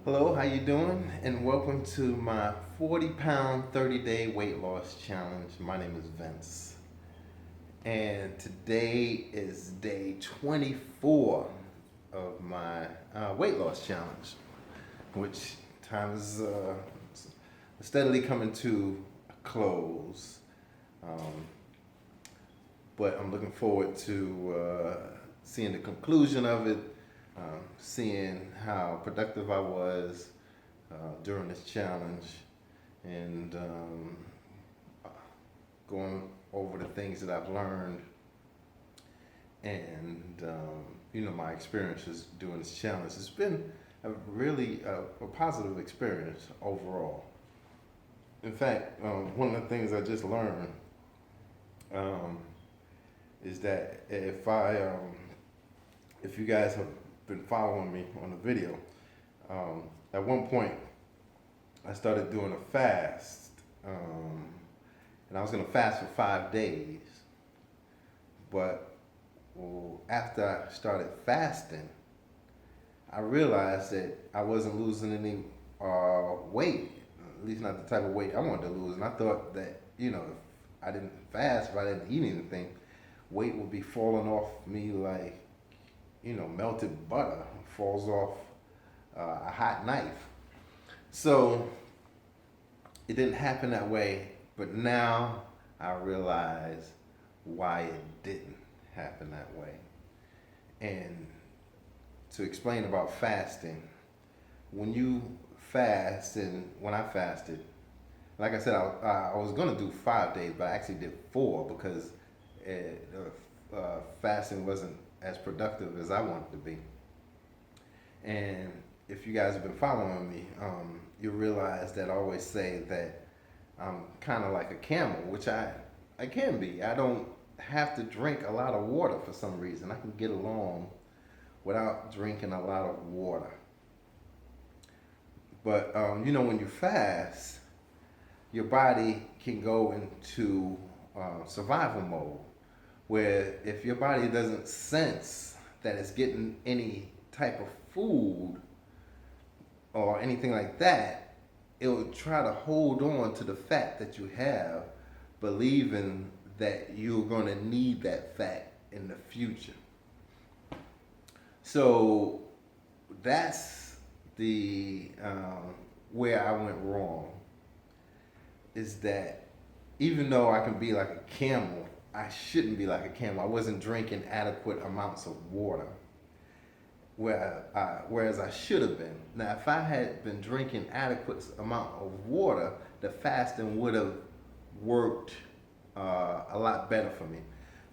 Hello, how you doing? And welcome to my 40-pound 30-day weight loss challenge. My name is Vince. And today is day 24 of my weight loss challenge, which time is steadily coming to a close. Um, but I'm looking forward to seeing the conclusion of it, seeing how productive I was during this challenge, and going over the things that I've learned and my experiences during this challenge. It's been a really a positive experience overall. In fact, one of the things I just learned um, is that if you guys have been following me on the video, at one point I started doing a fast, and I was gonna fast for 5 days. But after I started fasting, I realized that I wasn't losing any weight, at least not the type of weight I wanted to lose. And I thought that if I didn't fast, if I didn't eat anything, weight would be falling off me like melted butter falls off a hot knife. So it didn't happen that way, but now I realize why it didn't happen that way. And to explain about fasting, when you fast, and when I fasted, like I said, I was going to do 5 days, but I actually did four because fasting wasn't as productive as I wanted to be. And if you guys have been following me, you realize that I always say that I'm kind of like a camel, which I can be. I don't have to drink a lot of water for some reason. I can get along without drinking a lot of water. But when you fast, your body can go into survival mode, where if your body doesn't sense that it's getting any type of food or anything like that, it will try to hold on to the fat that you have, believing that you're going to need that fat in the future. So that's the where I went wrong, is that even though I can be like a camel, I shouldn't be like a camel. I wasn't drinking adequate amounts of water, whereas I should have been. Now, if I had been drinking adequate amount of water, the fasting would have worked a lot better for me,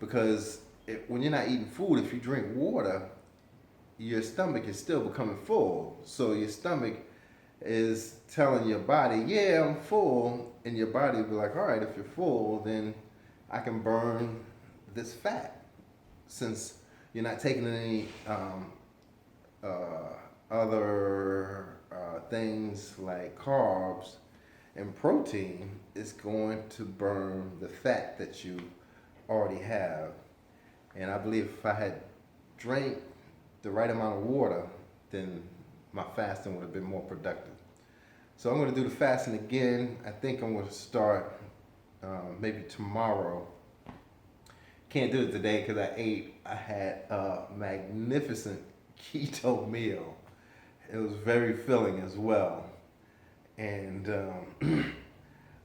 because when you're not eating food, if you drink water, your stomach is still becoming full. So your stomach is telling your body, yeah, I'm full, and your body will be like, all right, if you're full, then I can burn this fat, since you're not taking any other things like carbs and protein. Is going to burn the fat that you already have. And I believe if I had drank the right amount of water, then my fasting would have been more productive. So I'm going to do the fasting again. I think I'm going to start maybe tomorrow. Can't do it today because I had a magnificent keto meal. It was very filling as well. And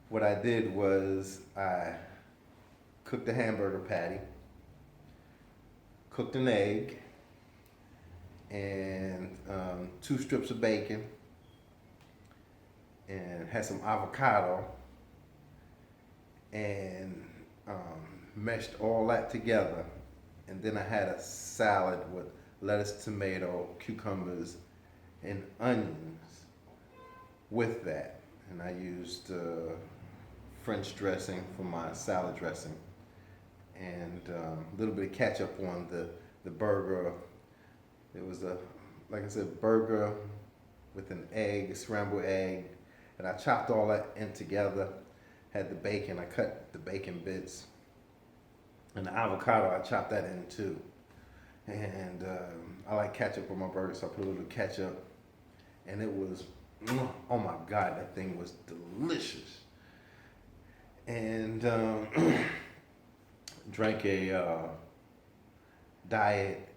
what I did was I cooked a hamburger patty, cooked an egg, and 2 strips of bacon, and had some avocado, and meshed all that together. And then I had a salad with lettuce, tomato, cucumbers, and onions with that. And I used French dressing for my salad dressing, and a little bit of ketchup on the burger. It was like I said, burger with an egg, a scrambled egg, and I chopped all that in together. Had the bacon, I cut the bacon bits, and the avocado, I chopped that in too. And I like ketchup on my burger, so I put a little ketchup and it was, oh my God, that thing was delicious. And drank a Diet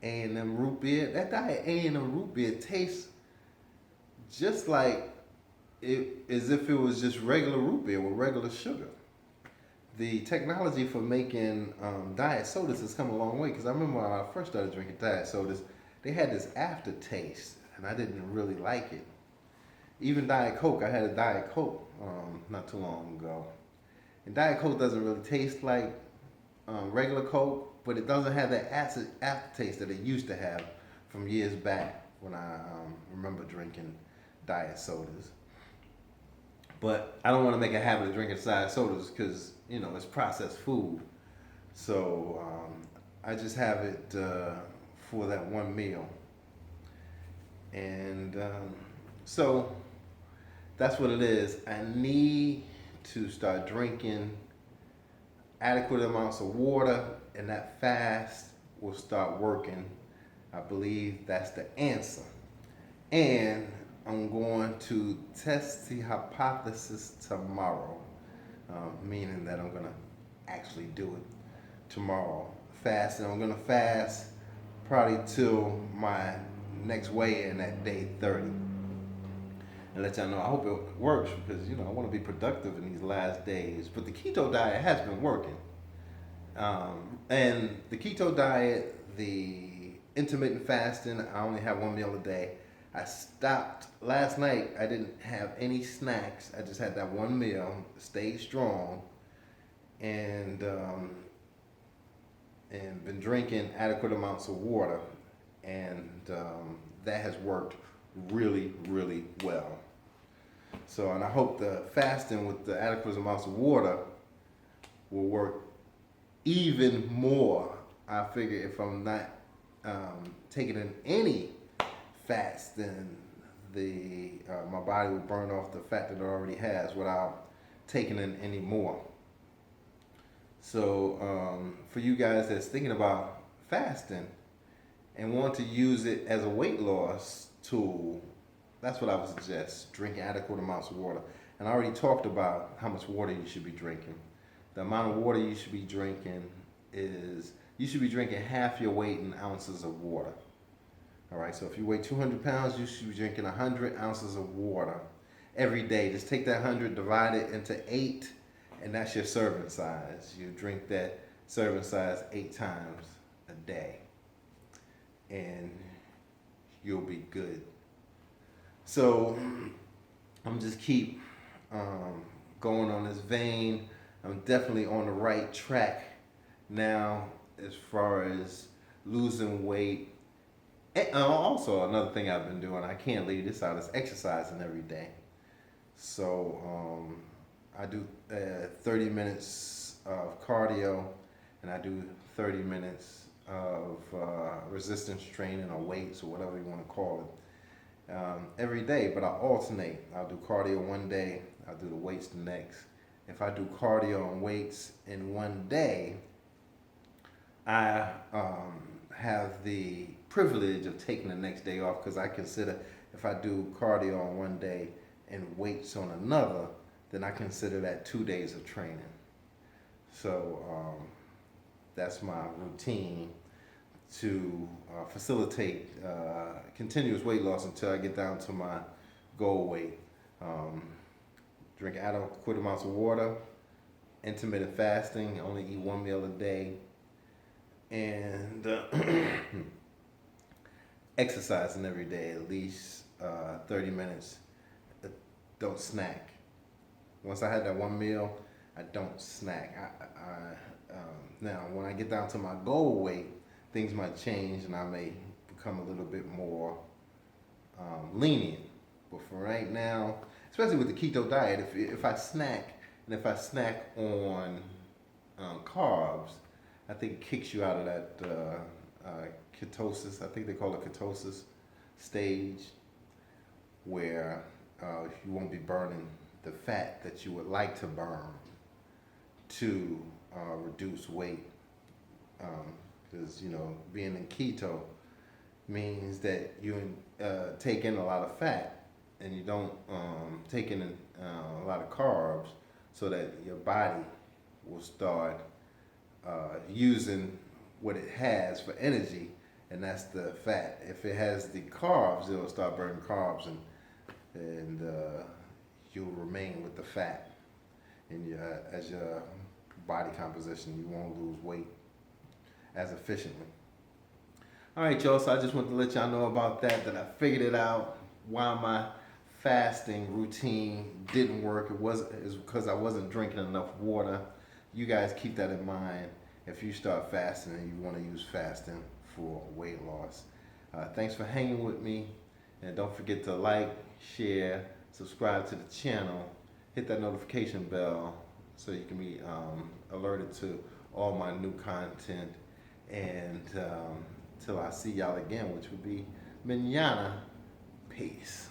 A&M root beer. That Diet A&M root beer tastes just like as if it was just regular root beer with regular sugar. The technology for making diet sodas has come a long way, because I remember when I first started drinking diet sodas, they had this aftertaste, and I didn't really like it. Even Diet Coke, I had a Diet Coke not too long ago, and Diet Coke doesn't really taste like regular Coke, but it doesn't have that acid aftertaste that it used to have from years back when I remember drinking diet sodas. But I don't want to make a habit of drinking diet sodas because, it's processed food. So I just have it for that one meal. And so that's what it is. I need to start drinking adequate amounts of water, and that fast will start working. I believe that's the answer. And I'm going to test the hypothesis tomorrow, meaning that I'm going to actually do it tomorrow. Fast, and I'm going to fast probably till my next weigh-in at day 30. And let y'all know, I hope it works, because, I want to be productive in these last days. But the keto diet has been working. And the keto diet, the intermittent fasting, I only have one meal a day. I stopped last night. I didn't have any snacks. I just had that one meal, stayed strong, and been drinking adequate amounts of water. And that has worked really, really well. So, and I hope the fasting with the adequate amounts of water will work even more. I figure if I'm not taking in any fats, then my body will burn off the fat that it already has without taking in any more. So for you guys that's thinking about fasting and want to use it as a weight loss tool, that's what I would suggest: drinking adequate amounts of water. And I already talked about how much water you should be drinking. The amount of water you should be drinking is, you should be drinking half your weight in ounces of water. All right, so if you weigh 200 pounds, you should be drinking 100 ounces of water every day. Just take that 100, divide it into 8, and that's your serving size. You drink that serving size 8 times a day, and you'll be good. So I'm just keep going on this vein. I'm definitely on the right track now as far as losing weight. And also, another thing I've been doing, I can't leave this out, is exercising every day. So I do 30 minutes of cardio, and I do 30 minutes of resistance training or weights or whatever you want to call it every day. But I alternate. I'll do cardio one day, I'll do the weights the next. If I do cardio and weights in one day, I have the privilege of taking the next day off, because I consider, if I do cardio on one day and weights on another, then I consider that 2 days of training. So that's my routine to facilitate continuous weight loss until I get down to my goal weight. Drink adequate amounts of water, intermittent fasting, only eat one meal a day, and exercising every day, at least 30 minutes. Don't snack. Once I had that one meal, I don't snack. Now, when I get down to my goal weight, things might change, and I may become a little bit more lenient. But for right now, especially with the keto diet, if I snack, and if I snack on carbs, I think it kicks you out of that ketosis. I think they call it ketosis stage, where you won't be burning the fat that you would like to burn to reduce weight. Because being in keto, means that you take in a lot of fat and you don't take in a lot of carbs, so that your body will start using what it has for energy, and that's the fat. If it has the carbs, it'll start burning carbs, and you'll remain with the fat in your as your body composition. You won't lose weight as efficiently. All right, y'all. So I just want to let y'all know about that. That I figured it out. Why my fasting routine didn't work. Is because I wasn't drinking enough water. You guys keep that in mind if you start fasting and you want to use fasting for weight loss. Thanks for hanging with me, and don't forget to like, share, subscribe to the channel, hit that notification bell so you can be alerted to all my new content. And till I see y'all again, which will be manana. Peace.